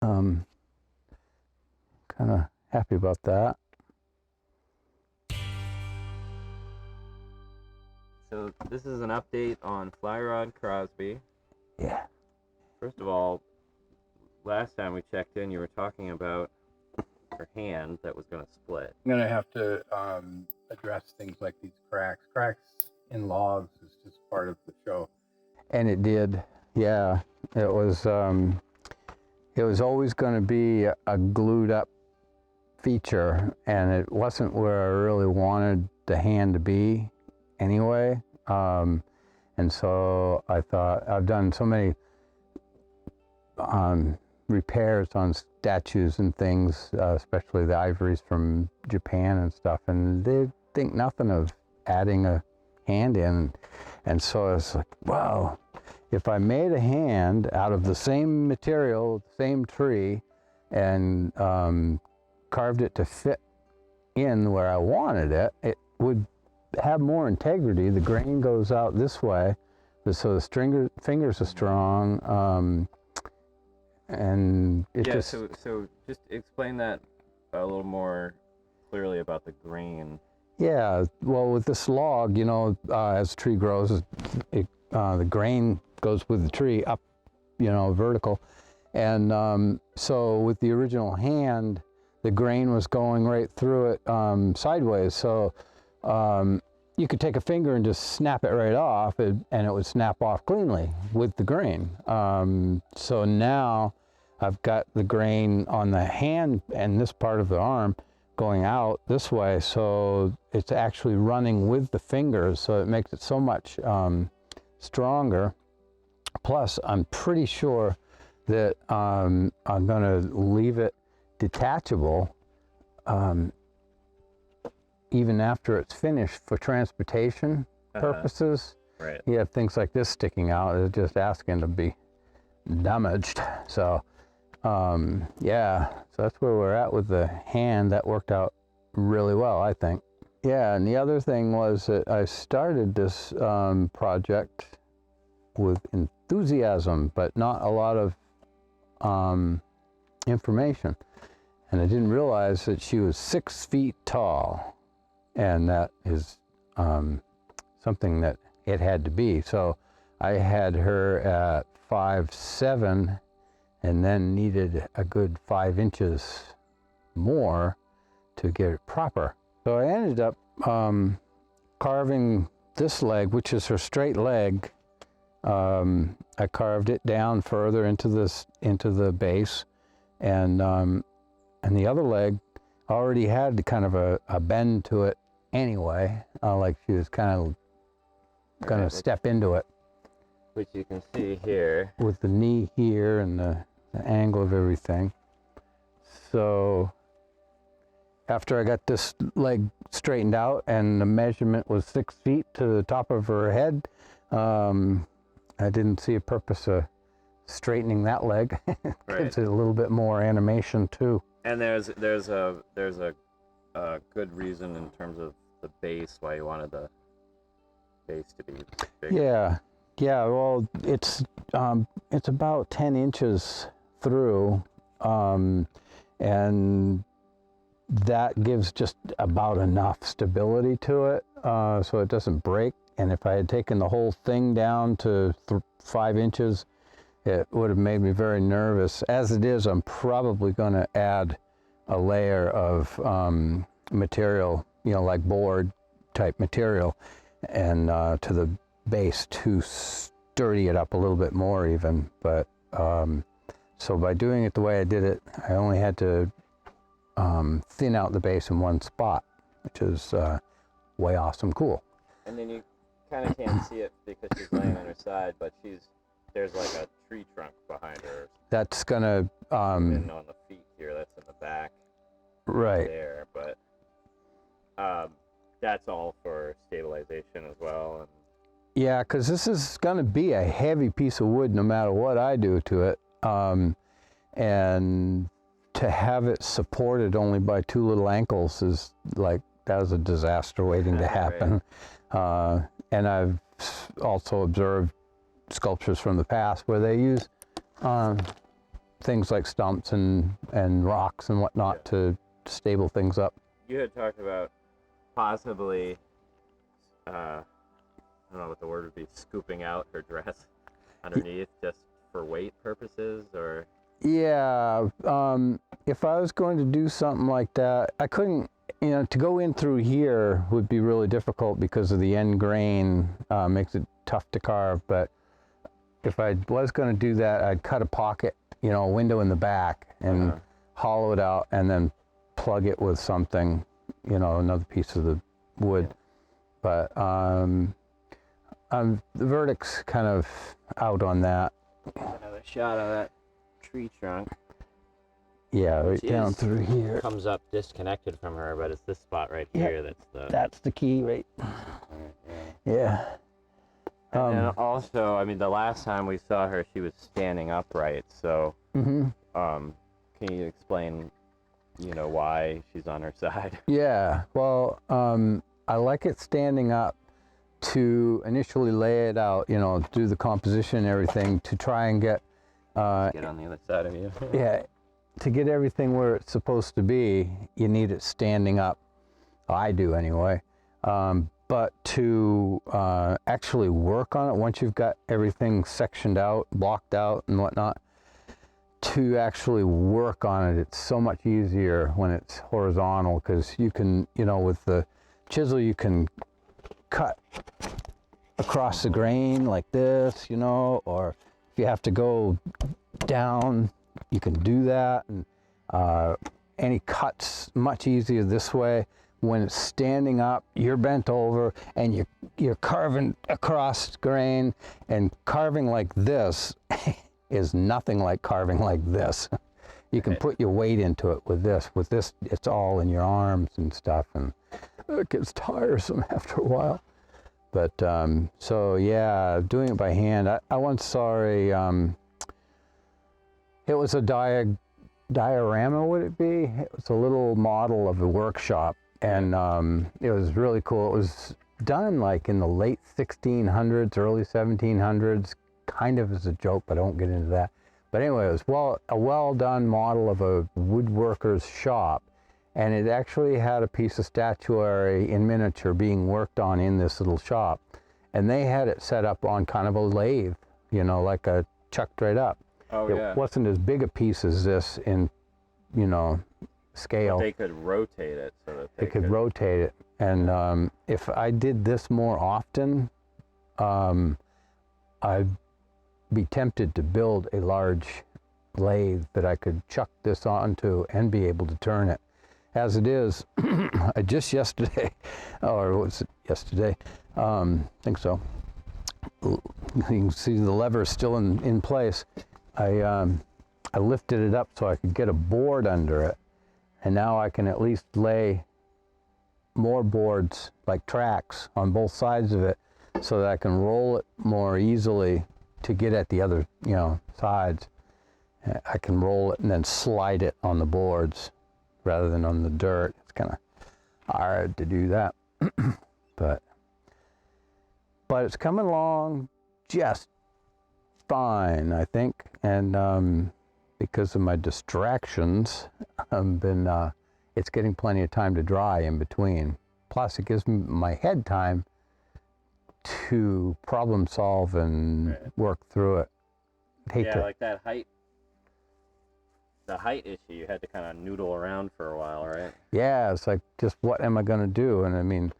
Kind of happy about that. So this is an update on Fly Rod Crosby. Yeah. First of all, last time we checked in, you were talking about her hand that was going to split. I'm going to have to address things like these cracks. Cracks in logs is just part of the show. And it did. Yeah. It was always going to be a glued up feature, and it wasn't where I really wanted the hand to be anyway. And so I thought, I've done so many repairs on statues and things, especially the ivories from Japan and stuff, and they think nothing of adding a hand in. And so I was like, wow, if I made a hand out of the same material, same tree, and carved it to fit in where I wanted it, it would have more integrity. The grain goes out this way, so the fingers are strong, and it just... So just explain that a little more clearly about the grain. Yeah, well, with this log, you know, as the tree grows, the grain goes with the tree up, you know, vertical. And so with the original hand, the grain was going right through it sideways. So you could take a finger and just snap it right off, and it would snap off cleanly with the grain. So now I've got the grain on the hand and this part of the arm going out this way, so it's actually running with the fingers, so it makes it so much stronger. Plus, I'm pretty sure that I'm going to leave it detachable even after it's finished for transportation purposes. Right. You have things like this sticking out, it's just asking to be damaged. So yeah, so that's where we're at with the hand. That worked out really well, I think. Yeah, and the other thing was that I started this project with enthusiasm, but not a lot of information. And I didn't realize that she was 6 feet tall, and that is something that it had to be. So I had her at 5'7", and then needed a good 5 inches more to get it proper. So I ended up carving this leg, which is her straight leg. I carved it down further into the base, and the other leg already had kind of a bend to it anyway, like she was kind of going to step into it. Which you can see here. With the knee here and the angle of everything. So after I got this leg straightened out and the measurement was 6 feet to the top of her head, I didn't see a purpose of straightening that leg. Gives it a little bit more animation too. And there's a good reason in terms of the base why you wanted the base to be bigger. Yeah, well, it's about 10 inches through, and that gives just about enough stability to it, so it doesn't break. And if I had taken the whole thing down to 5 inches, it would have made me very nervous. As it is, I'm probably going to add a layer of material, you know, like board type material, and to the base to sturdy it up a little bit more even. But so by doing it the way I did it, I only had to thin out the base in one spot, which is way awesome cool. And then you kind of can't see it because she's laying on her side, but there's like a tree trunk behind her. That's gonna and on the feet here, that's in the back. Right. There, but that's all for stabilization as well. And yeah, because this is going to be a heavy piece of wood no matter what I do to it. And to have it supported only by 2 little ankles is like, that was a disaster waiting to happen. Right. And I've also observed sculptures from the past where they use things like stumps and rocks and whatnot to stable things up. You had talked about possibly, I don't know what the word would be, scooping out her dress underneath just for weight purposes, or? Yeah, if I was going to do something like that, I couldn't, you know, to go in through here would be really difficult because of the end grain, makes it tough to carve. But if I was going to do that, I'd cut a pocket, you know, a window in the back and hollow it out and then plug it with something, you know, another piece of the wood. But the verdict's kind of out on that. Another shot of that tree trunk. Yeah, right down through here. Comes up disconnected from her, but it's this spot right here that's the key, right? Yeah. And then also, I mean, the last time we saw her, she was standing upright. So, can you explain, you know, why she's on her side? Yeah. Well, I like it standing up to initially lay it out, you know, do the composition and everything to try and get. Get on the other side of you. Yeah. To get everything where it's supposed to be, you need it standing up. I do anyway. But to actually work on it, once you've got everything sectioned out, blocked out and whatnot, to actually work on it, it's so much easier when it's horizontal, because you can, you know, with the chisel, you can cut across the grain like this, you know, or if you have to go down, you can do that. And any cuts much easier this way. When it's standing up, you're bent over and you're carving across grain, and carving like this is nothing like carving like this. You can put your weight into it with this. With this, it's all in your arms and stuff, and it gets tiresome after a while. But so yeah, doing it by hand. I once saw it was a diorama, would it be? It was a little model of a workshop, and it was really cool. It was done like in the late 1600s, early 1700s, kind of as a joke, but I won't get into that. But anyway, it was a well-done model of a woodworker's shop, and it actually had a piece of statuary in miniature being worked on in this little shop. And they had it set up on kind of a lathe, you know, like a chucked right up. Oh, it wasn't as big a piece as this in, you know, scale. But they could rotate it so that they could rotate it. And if I did this more often, I'd be tempted to build a large lathe that I could chuck this onto and be able to turn it. As it is, I just yesterday, or was it yesterday? I think so. You can see the lever is still in place. I lifted it up so I could get a board under it, and now I can at least lay more boards, like tracks, on both sides of it, so that I can roll it more easily to get at the other, you know, sides. I can roll it and then slide it on the boards rather than on the dirt. It's kind of hard to do that, but it's coming along just fine, I think. And because of my distractions, it's getting plenty of time to dry in between. Plus, it gives my head time to problem solve and work through it. Like that height. The height issue, you had to kind of noodle around for a while, right? Yeah, it's like, just what am I going to do? And I mean,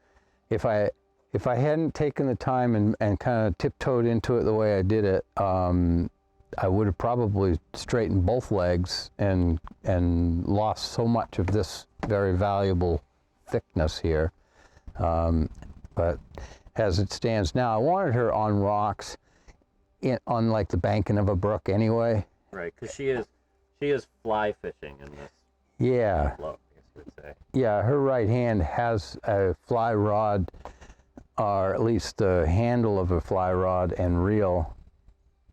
if I hadn't taken the time and kind of tiptoed into it the way I did it, I would have probably straightened both legs and lost so much of this very valuable thickness here. But as it stands now, I wanted her on rocks, on like the banking of a brook anyway. Right, because she is fly fishing in this. Yeah. Float, I guess you would say. Yeah, her right hand has a fly rod, or at least the handle of a fly rod and reel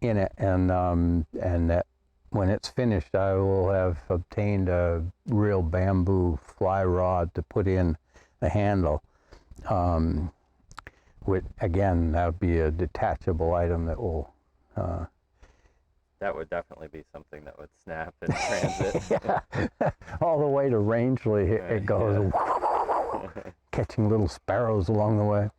in it, and that when it's finished, I will have obtained a real bamboo fly rod to put in the handle. Which, again, that would be a detachable item that will. that would definitely be something that would snap in transit. Yeah. All the way to Rangeley, it goes, catching little sparrows along the way.